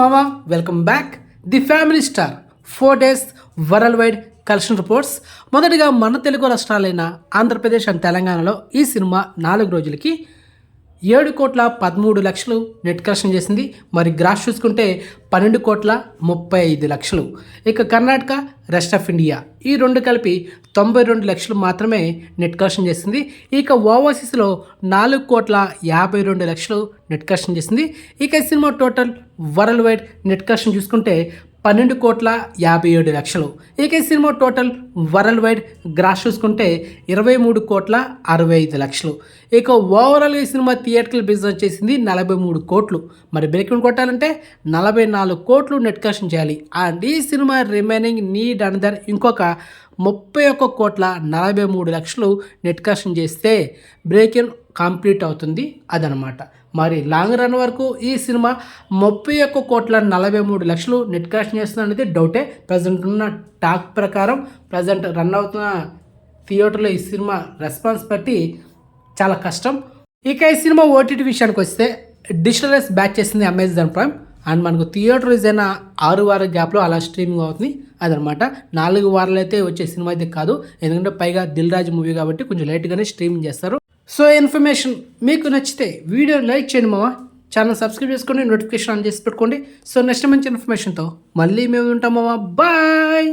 మామ, welcome back. The family star 4 days world wide collection reports. మొదటిగా మన Telugu రాష్ట్రాలైన Andhra Pradesh and తెలంగాణలో ఈ సినిమా 4 రోజులకి 7,13,00,000 నెట్ కలెక్షన్ చేసింది. మరి గ్రాస్ చూసుకుంటే 12,35,00,000. ఇక కర్ణాటక, రెస్ట్ ఆఫ్ ఇండియా ఈ రెండు కలిపి 92 లక్షలు మాత్రమే నెట్ కలెక్షన్ చేసింది. ఇక ఓవర్సీస్లో 4,52,00,000 నెట్ కలెక్షన్ చేసింది. ఇక cinema total worldwide net collection చూసుకుంటే 12,57,00,000. ఇక cinema total worldwide gross చూసుకుంటే 23,65,00,000. ఇక ఓవరాల్గా ఈ సినిమా థియేటర్ల బిజినెస్ చేసింది 43 కోట్లు. మరి బ్రేక్ కొట్టాలంటే 44 కోట్లు నెట్ కలెక్షన్ చేయాలి. అండ్ ఈ సినిమా రిమైనింగ్ నీడ్ అనదర్ ఇంకొక 31,43,00,000 నెట్ కలెక్షన్ చేస్తే బ్రేక్ ఇన్ కంప్లీట్ అవుతుంది అదనమాట. మరి లాంగ్ రన్ వరకు ఈ సినిమా 31,43,00,000 నెట్ కలెక్షన్ చేస్తుంది అనేది డౌటే. ప్రజెంట్ ఉన్న టాక్ ప్రకారం ప్రజెంట్ రన్ అవుతున్న థియేటర్లో ఈ సినిమా రెస్పాన్స్ బట్టి చాలా కష్టం. ఇక ఈ సినిమా ఓటీటీ విషయానికి వస్తే డిజిటల్ రైట్స్ బ్యాక్ చేసింది అమెజాన్ ప్రైమ్. అండ్ మనకు థియేటర్ రిలీజ్ అయిన 6 వారాల గ్యాప్లో అలా స్ట్రీమింగ్ అవుతుంది అదనమాట. 4 వారాలు అయితే వచ్చే సినిమా అయితే కాదు, ఎందుకంటే పైగా దిల్ రాజు మూవీ కాబట్టి కొంచెం లేట్గానే స్ట్రీమింగ్ చేస్తారు. సో ఇన్ఫర్మేషన్ మీకు నచ్చితే వీడియో లైక్ చేయండి మామ, ఛానల్ సబ్స్క్రైబ్ చేసుకోండి, నోటిఫికేషన్ ఆన్ చేసి పెట్టుకోండి. సో నెక్స్ట్ మంచి ఇన్ఫర్మేషన్తో మళ్ళీ మేము ఉంటాం మామ. బాయ్.